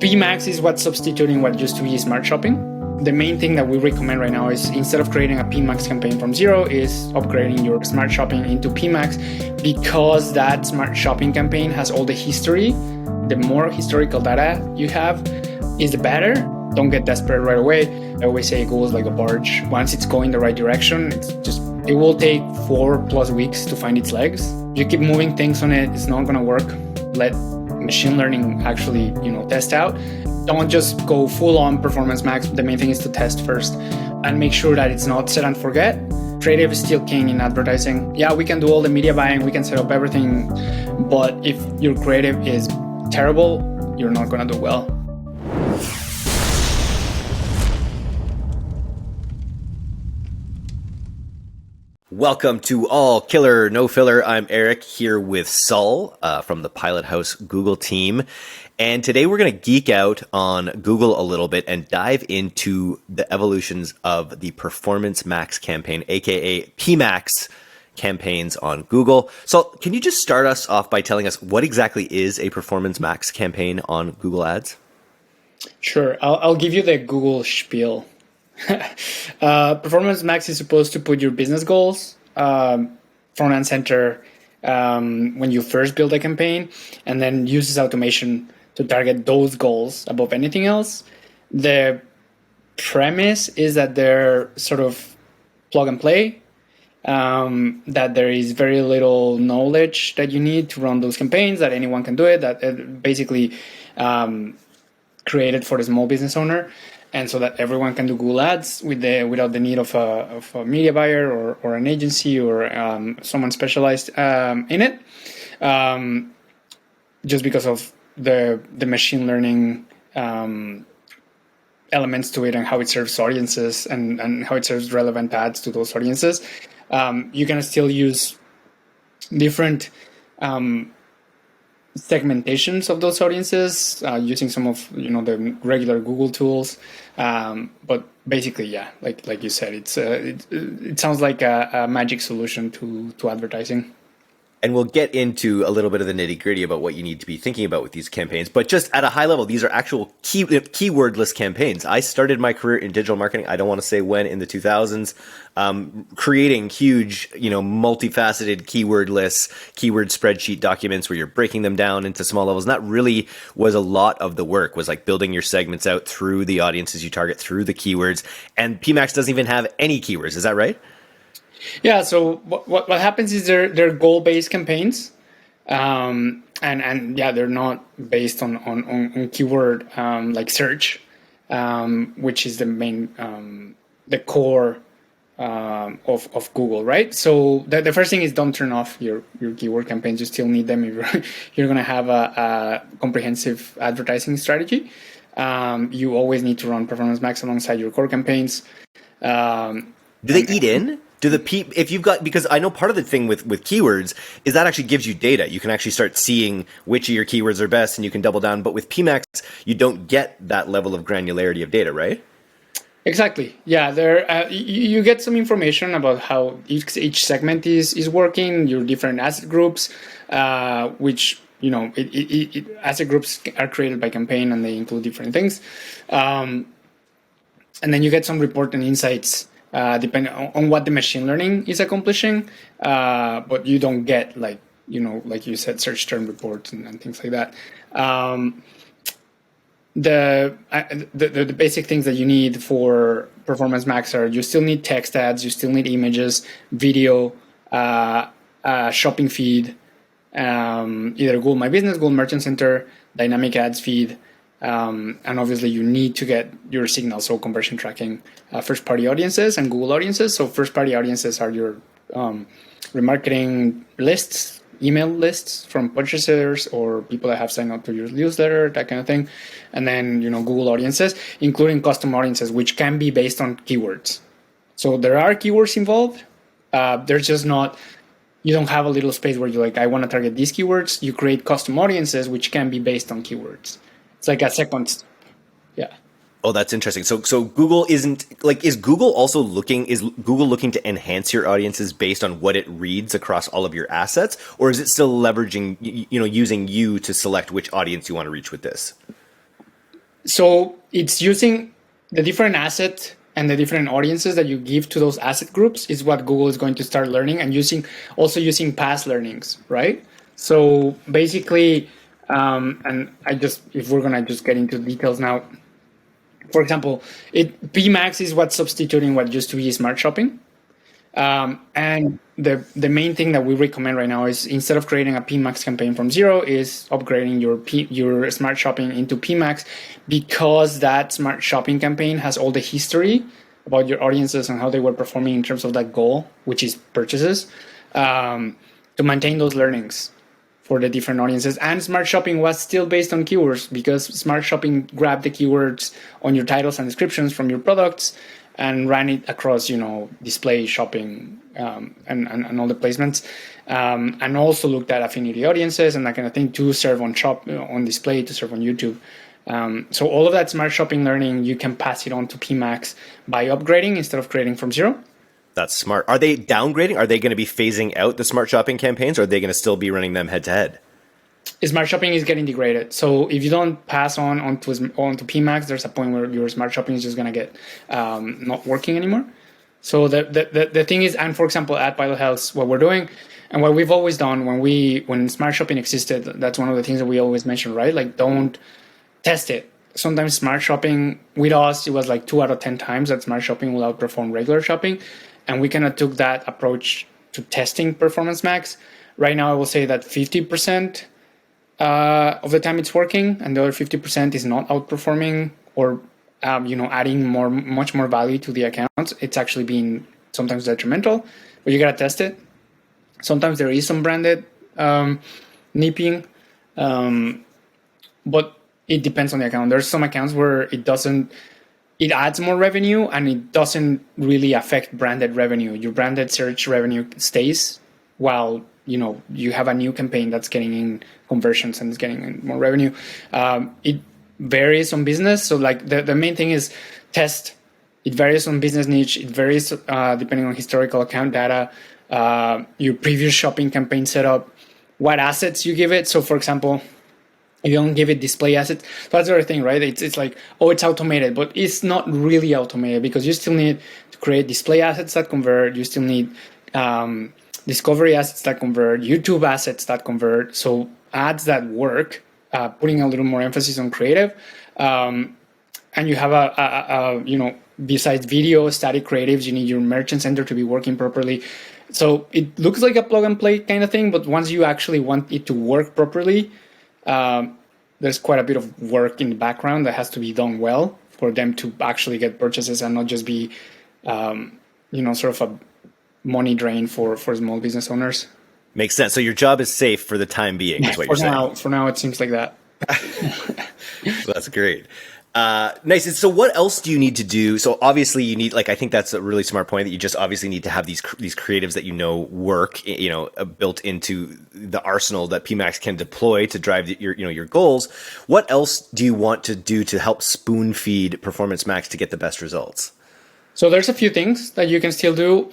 PMax is what's substituting what used to be smart shopping. The main thing that we recommend right now is instead of creating a PMax campaign from zero is upgrading your smart shopping into PMax, because that smart shopping campaign has all the history. The more historical data you have is the better. Don't get desperate right away. I always say Google's like a barge. Once it's going the right direction, it will take 4+ weeks to find its legs. You keep moving things on it, it's not gonna work. Let machine learning actually, test out. Don't just go full on performance max. The main thing is to test first and make sure that it's not set and forget. Creative is still king in advertising. Yeah, we can do all the media buying, we can set up everything, but if your creative is terrible, you're not gonna do well. Welcome to All Killer No Filler. I'm Eric here with Saul from the Pilothouse Google team. And today we're going to geek out on Google a little bit and dive into the evolutions of the Performance Max campaign, aka PMax campaigns on Google. So can you just start us off by telling us what exactly is a Performance Max campaign on Google Ads? Sure. I'll give you the Google spiel. Performance Max is supposed to put your business goals front and center when you first build a campaign, and then uses automation to target those goals above anything else. The premise is that they're sort of plug and play, that there is very little knowledge that you need to run those campaigns, that anyone can do it, that basically created for the small business owner. And so that everyone can do Google Ads without the need of a media buyer or an agency or someone specialized in it, just because of the machine learning elements to it and how it serves audiences and how it serves relevant ads to those audiences. You can still use different segmentations of those audiences using some of the regular Google tools, but basically, yeah, like you said, it sounds like a magic solution to advertising. And we'll get into a little bit of the nitty gritty about what you need to be thinking about with these campaigns. But just at a high level, these are actual keywordless campaigns. I started my career in digital marketing. I don't want to say when, in the 2000s, creating huge, multifaceted keywordless keyword spreadsheet documents where you're breaking them down into small levels. And that really was a lot of the work, was like building your segments out through the audiences you target, through the keywords. And PMax doesn't even have any keywords. Is that right? Yeah, so what happens is they're goal-based campaigns, and yeah, they're not based on keyword like search, which is the main the core of Google, right? So the first thing is don't turn off your keyword campaigns. You still need them if you're going to have a comprehensive advertising strategy. You always need to run Performance Max alongside your core campaigns. Do they eat in? If you've got, because I know part of the thing with keywords is that actually gives you data. You can actually start seeing which of your keywords are best and you can double down. But with PMax, you don't get that level of granularity of data, right? Exactly. Yeah, you get some information about how each segment is working, your different asset groups, which, asset groups are created by campaign and they include different things. And then you get some report and insights depending on what the machine learning is accomplishing, but you don't get like you said, search term reports and things like that. The basic things that you need for Performance Max are you still need text ads, you still need images, video, shopping feed, either Google My Business, Google Merchant Center, dynamic ads feed. And obviously you need to get your signals, so conversion tracking, first-party audiences and Google audiences. So first-party audiences are your remarketing lists, email lists from purchasers or people that have signed up to your newsletter, that kind of thing. And then, Google audiences, including custom audiences, which can be based on keywords. So there are keywords involved. There's just not, you don't have a little space where you're like, I want to target these keywords. You create custom audiences, which can be based on keywords. It's like a second step. Yeah. Oh, that's interesting. So Google isn't like, is Google looking to enhance your audiences based on what it reads across all of your assets, or is it still leveraging, using you to select which audience you want to reach with this? So it's using the different asset and the different audiences that you give to those asset groups is what Google is going to start learning, and using past learnings, right? So basically, if we're gonna just get into details now, for example, PMax is what's substituting what used to be smart shopping. And the main thing that we recommend right now is, instead of creating a PMax campaign from zero, is upgrading your smart shopping into PMax, because that smart shopping campaign has all the history about your audiences and how they were performing in terms of that goal, which is purchases, to maintain those learnings for the different audiences. And smart shopping was still based on keywords, because smart shopping grabbed the keywords on your titles and descriptions from your products and ran it across, display, shopping, and all the placements, and also looked at affinity audiences and that kind of thing to serve on display, to serve on YouTube. So all of that smart shopping learning, you can pass it on to PMax by upgrading instead of creating from zero. That's smart. Are they downgrading? Are they going to be phasing out the smart shopping campaigns, or are they going to still be running them head to head? Smart shopping is getting degraded. So if you don't pass onto PMax, there's a point where your smart shopping is just going to get not working anymore. So the thing is, and for example, at Pilothouse, what we're doing and what we've always done when smart shopping existed, that's one of the things that we always mention, right? Like, don't test it. Sometimes smart shopping with us, it was like 2 out of 10 times that smart shopping will outperform regular shopping. And we kind of took that approach to testing Performance Max. Right now, I will say that 50% of the time it's working, and the other 50% is not outperforming or adding much more value to the accounts. It's actually been sometimes detrimental, but you gotta test it. Sometimes there is some branded nipping, but it depends on the account. There's some accounts where it adds more revenue and it doesn't really affect branded revenue. Your branded search revenue stays while you have a new campaign that's getting in conversions and is getting in more revenue. It varies on business. So like the main thing is test. It varies on business niche. It varies depending on historical account data, your previous shopping campaign setup, what assets you give it. So for example, if you don't give it display assets, that's the other thing, right? It's like, oh, it's automated, but it's not really automated, because you still need to create display assets that convert. You still need discovery assets that convert, YouTube assets that convert. So ads that work, putting a little more emphasis on creative. And you have besides video, static creatives, you need your merchant center to be working properly. So it looks like a plug and play kind of thing, but once you actually want it to work properly, there's quite a bit of work in the background that has to be done well for them to actually get purchases and not just be, sort of a money drain for small business owners. Makes sense. So your job is safe for the time being, is what you're saying. For now, it seems like that. That's great. Nice. So what else do you need to do? So obviously you need, I think that's a really smart point, that you just obviously need to have these creatives that work, built into the arsenal that PMax can deploy to drive your goals. What else do you want to do to help spoon feed Performance Max to get the best results? So there's a few things that you can still do.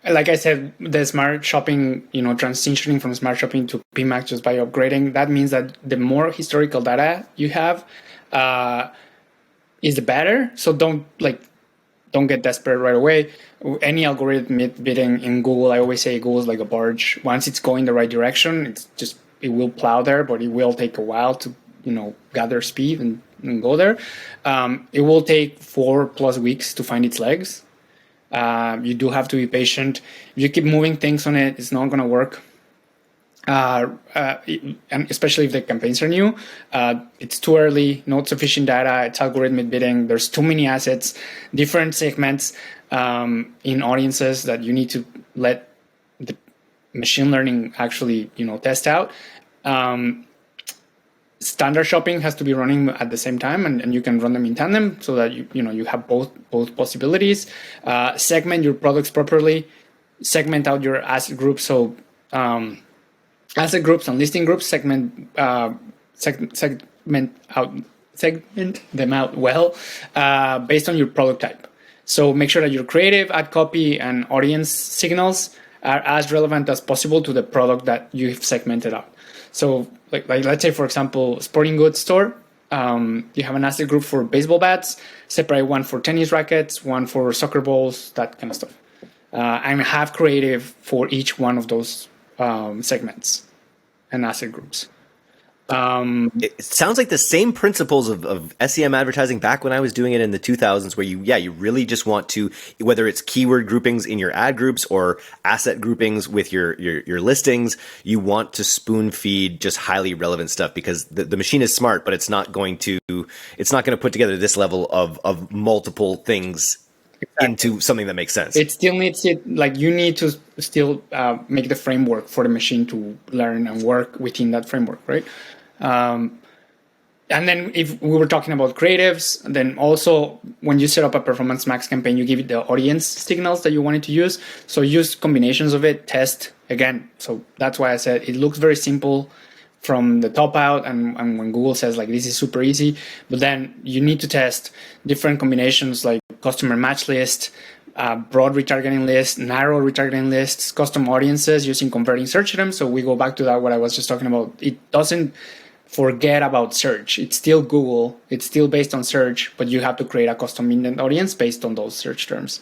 Like I said, the smart shopping, transitioning from smart shopping to PMax just by upgrading, that means that the more historical data you have, is the better. So don't get desperate right away. Any algorithmic bidding in Google, I always say Google's like a barge. Once it's going the right direction, it will plow there, but it will take a while to gather speed and go there. It will take 4+ weeks to find its legs. You do have to be patient. If you keep moving things on it, it's not going to work. And especially if the campaigns are new, it's too early, not sufficient data, it's algorithmic bidding, there's too many assets, different segments in audiences that you need to let the machine learning actually, test out. Standard shopping has to be running at the same time, and you can run them in tandem so that you have both possibilities. Segment your products properly, segment out your asset groups. So asset groups and listing groups, segment them out well based on your product type. So make sure that your creative, ad copy, and audience signals are as relevant as possible to the product that you've segmented out. So like let's say, for example, sporting goods store, You have an asset group for baseball bats, separate one for tennis rackets, one for soccer balls, that kind of stuff. And have creative for each one of those segments and asset groups. It sounds like the same principles of SEM advertising back when I was doing it in the 2000s, where you really just want to, whether it's keyword groupings in your ad groups or asset groupings with your listings, you want to spoon feed just highly relevant stuff, because the machine is smart, but it's not going to put together this level of multiple things into something that makes sense. It still needs it, like you need to still make the framework for the machine to learn and work within that framework, right? And then if we were talking about creatives, then also when you set up a Performance Max campaign, you give it the audience signals that you wanted to use. So use combinations of it, test again. So that's why I said it looks very simple from the top out, and when Google says like this is super easy, but then you need to test different combinations like customer match list, broad retargeting list, narrow retargeting lists, custom audiences using converting search terms. So we go back to that, what I was just talking about. It doesn't forget about search. It's still Google. It's still based on search, but you have to create a custom intent audience based on those search terms.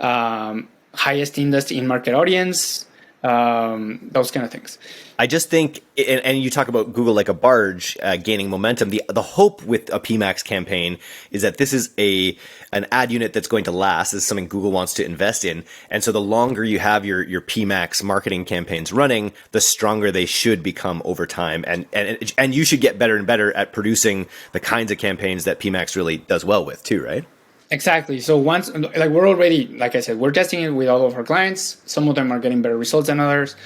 Highest index in market audience, those kind of things. I just think, and you talk about Google like a barge gaining momentum. The hope with a PMax campaign is that this is an ad unit that's going to last. This is something Google wants to invest in, and so the longer you have your PMax marketing campaigns running, the stronger they should become over time, and you should get better and better at producing the kinds of campaigns that PMax really does well with too, right? Exactly. So once, like we're already, like I said, we're testing it with all of our clients. Some of them are getting better results than others.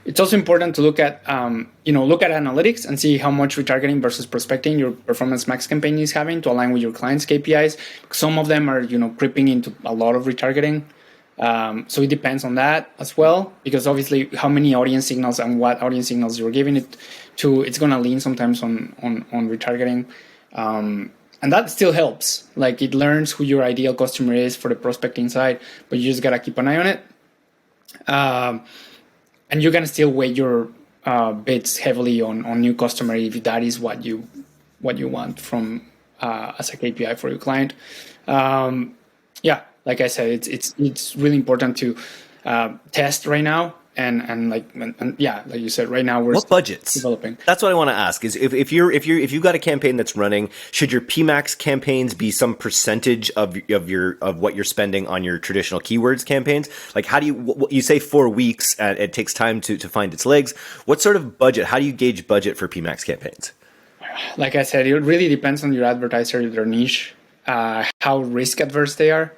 It's also important to look at, look at analytics and see how much retargeting versus prospecting your Performance Max campaign is having to align with your clients' KPIs. Some of them are, creeping into a lot of retargeting. So it depends on that as well, because obviously how many audience signals and what audience signals you're giving it to, it's going to lean sometimes on retargeting. And that still helps. Like it learns who your ideal customer is for the prospecting side, but you just got to keep an eye on it. And you're going to still weigh your bids heavily on new customer if that is what you want from as a KPI for your client. Like I said, it's really important to test right now. And like you said, right now we're what budgets developing. That's what I want to ask is if you've got a campaign that's running, should your PMax campaigns be some percentage of what you're spending on your traditional keywords campaigns? Like how do you say 4 weeks and it takes time to find its legs? What sort of budget? How do you gauge budget for PMax campaigns? Like I said, it really depends on your advertiser, their niche, how risk adverse they are.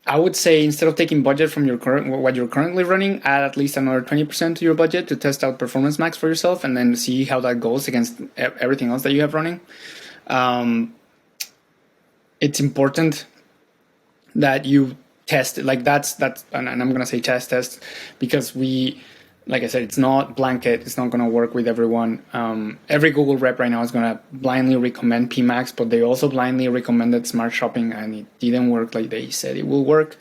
I would say instead of taking budget from what you're currently running, add at least another 20% to your budget to test out Performance Max for yourself, and then see how that goes against everything else that you have running. It's important that you test it. Like that's, and I'm gonna say test because like I said, it's not blanket. It's not going to work with everyone. Every Google rep right now is going to blindly recommend PMax, but they also blindly recommended Smart Shopping, and it didn't work like they said it will work.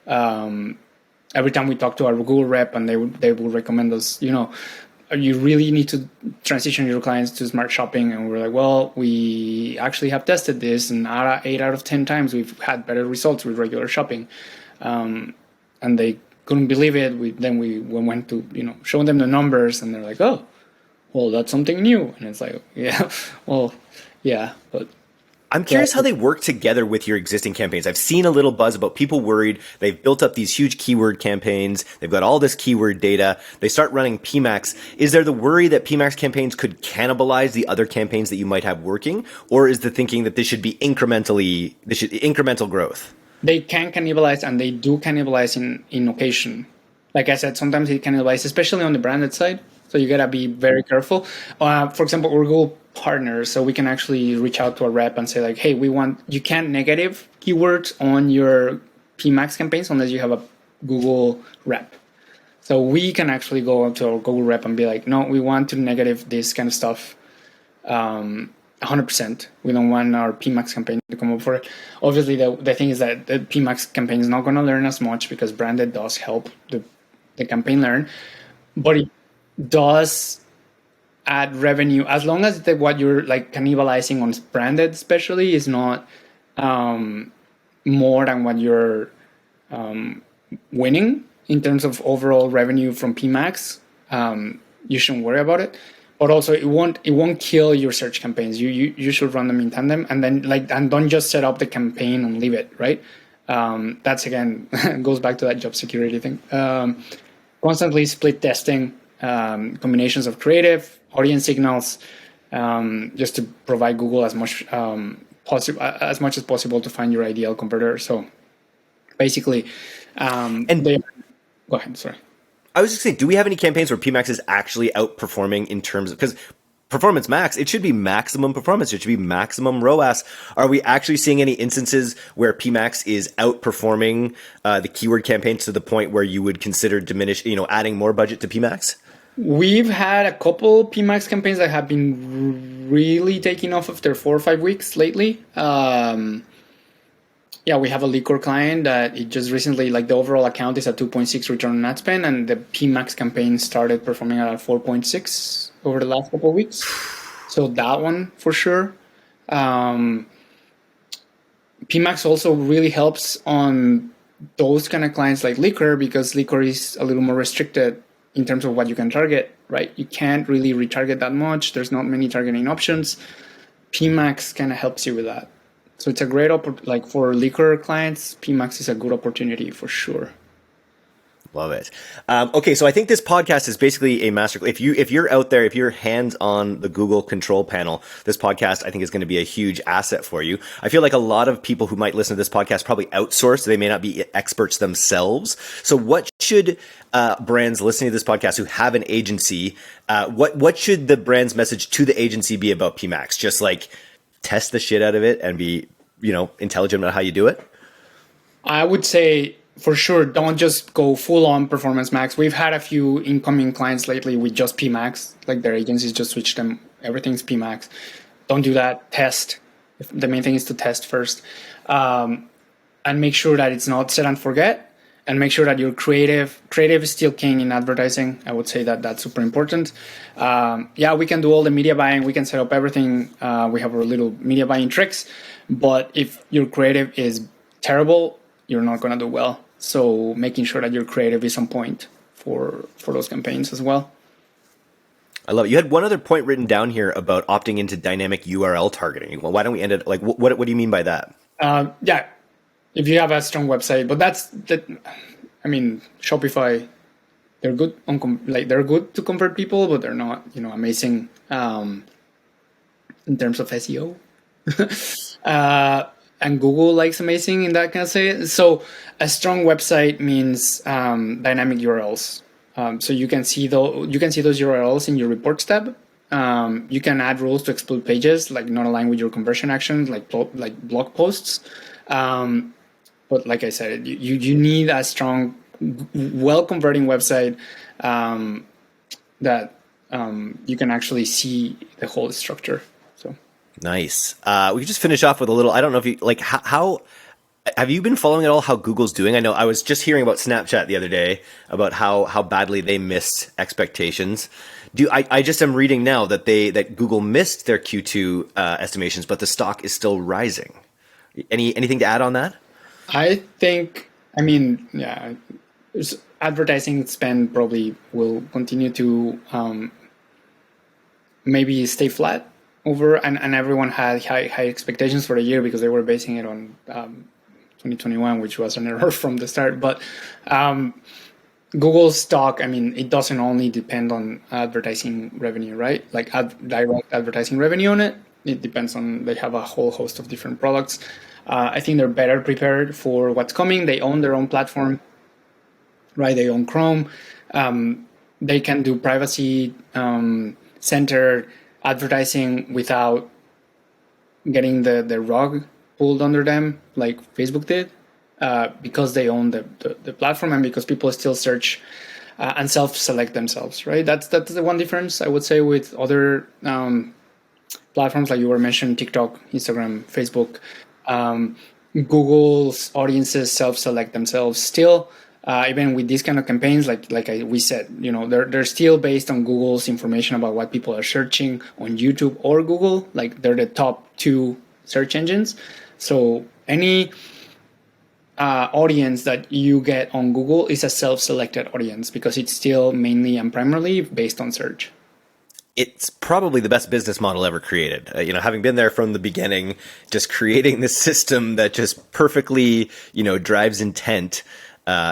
Every time we talk to our Google rep, and they will recommend us, you really need to transition your clients to Smart Shopping. And we're like, well, we actually have tested this, and 8 out of 10 times we've had better results with regular shopping. And they couldn't believe it. We went to show them the numbers, and they're like, oh, well, that's something new. And it's like, yeah, well, yeah, but I'm curious how they work together with your existing campaigns. I've seen a little buzz about people worried they've built up these huge keyword campaigns. They've got all this keyword data. They start running PMax. Is there the worry that PMax campaigns could cannibalize the other campaigns that you might have working? Or is the thinking that this should be incremental growth? They can cannibalize, and they do cannibalize in occasion. Like I said, sometimes it cannibalizes, especially on the branded side. So you gotta be very careful. For example, we're Google partners, so we can actually reach out to a rep and say like, hey, you can't negative keywords on your PMax campaigns unless you have a Google rep. So we can actually go up to our Google rep and be like, no, we want to negative this kind of stuff. 100%. We don't want our PMax campaign to come up for it. Obviously, the thing is that the PMax campaign is not going to learn as much because branded does help the campaign learn, but it does ad revenue, as long as what you're like cannibalizing on branded especially is not more than what you're winning in terms of overall revenue from PMax, you shouldn't worry about it. But also it won't kill your search campaigns. You should run them in tandem, and then and don't just set up the campaign and leave it, right? That's again goes back to that job security thing. Constantly split testing, combinations of creative, audience signals, just to provide Google as much as possible to find your ideal converter. So basically, go ahead. Sorry. I was just saying, do we have any campaigns where PMax is actually outperforming in terms of, because Performance Max, it should be maximum performance. It should be maximum ROAS. Are we actually seeing any instances where PMax is outperforming the keyword campaigns to the point where you would consider adding more budget to PMax? We've had a couple PMax campaigns that have been really taking off after 4 or 5 weeks lately. We have a liquor client that it just recently, like the overall account is at 2.6 return on ad spend, and the PMax campaign started performing at 4.6 over the last couple of weeks. So that one for sure. PMax also really helps on those kind of clients like liquor, because liquor is a little more restricted in terms of what you can target, right? You can't really retarget that much. There's not many targeting options. PMax kind of helps you with that. So it's a great for liquor clients, PMax is a good opportunity for sure. Love it. Okay, so I think this podcast is basically a master. If you're out there, if you're hands on the Google control panel, this podcast I think is going to be a huge asset for you. I feel like a lot of people who might listen to this podcast probably outsource. They may not be experts themselves. So what should brands listening to this podcast who have an agency, what should the brand's message to the agency be about PMax? Just like test the shit out of it and be, intelligent about how you do it? I would say for sure, don't just go full on Performance Max. We've had a few incoming clients lately with just PMax, like their agencies just switched them. Everything's PMax. Don't do that. Test. The main thing is to test first, and make sure that it's not set and forget, and make sure that your creative is still king in advertising. I would say that that's super important. We can do all the media buying. We can set up everything. We have our little media buying tricks, but if your creative is terrible, you're not going to do well. So making sure that your creative is on point for those campaigns as well. I love it. You had one other point written down here about opting into dynamic URL targeting. Well, why don't we end it? Like, what do you mean by that? If you have a strong website, but Shopify, they're good they're good to convert people, but they're not, amazing in terms of SEO. And Google likes amazing in that kind of say. So a strong website means dynamic URLs. So you can see those URLs in your reports tab. You can add rules to exclude pages like not align with your conversion actions, like blog posts. But like I said, you need a strong, well converting website that you can actually see the whole structure. So. Nice. We could just finish off with a little, I don't know if you, how have you been following at all how Google's doing? I know I was just hearing about Snapchat the other day about how badly they missed expectations. I just am reading now that Google missed their Q2 estimations, but the stock is still rising. Anything to add on that? I think, advertising spend probably will continue to maybe stay flat over, and everyone had high expectations for the year because they were basing it on 2021, which was an error from the start. But Google's stock, it doesn't only depend on advertising revenue, right? Like direct advertising revenue on it. It depends on, they have a whole host of different products. I think they're better prepared for what's coming. They own their own platform, right? They own Chrome. They can do privacy centered advertising without getting the rug pulled under them like Facebook did, because they own the platform and because people still search and self-select themselves, right? That's the one difference I would say with other platforms like you were mentioning, TikTok, Instagram, Facebook. Google's audiences self-select themselves still. even with these kind of campaigns, we said, they're still based on Google's information about what people are searching on YouTube or Google. Like they're the top two search engines. So any audience that you get on Google is a self-selected audience because it's still mainly and primarily based on search. It's probably the best business model ever created. Having been there from the beginning, just creating this system that just perfectly, drives intent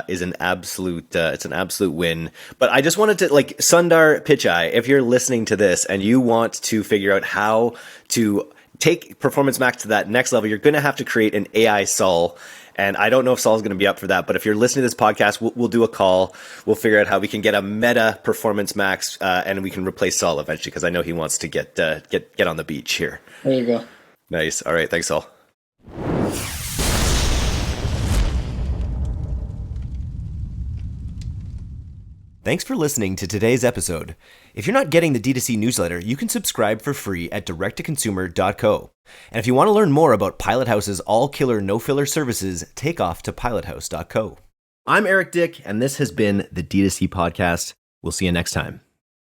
is an absolute, it's an absolute win. But I just wanted to, Sundar Pichai, if you're listening to this and you want to figure out how to take Performance Max to that next level, you're going to have to create an AI Saul. And I don't know if Saul's going to be up for that, but if you're listening to this podcast, we'll do a call. We'll figure out how we can get a meta Performance Max, and we can replace Saul eventually, because I know he wants to get on the beach here. There you go. Nice. All right. Thanks, Saul. Thanks for listening to today's episode. If you're not getting the D2C newsletter, you can subscribe for free at directtoconsumer.co. And if you want to learn more about Pilothouse's all-killer, no-filler services, take off to pilothouse.co. I'm Eric Dick, and this has been the D2C Podcast. We'll see you next time.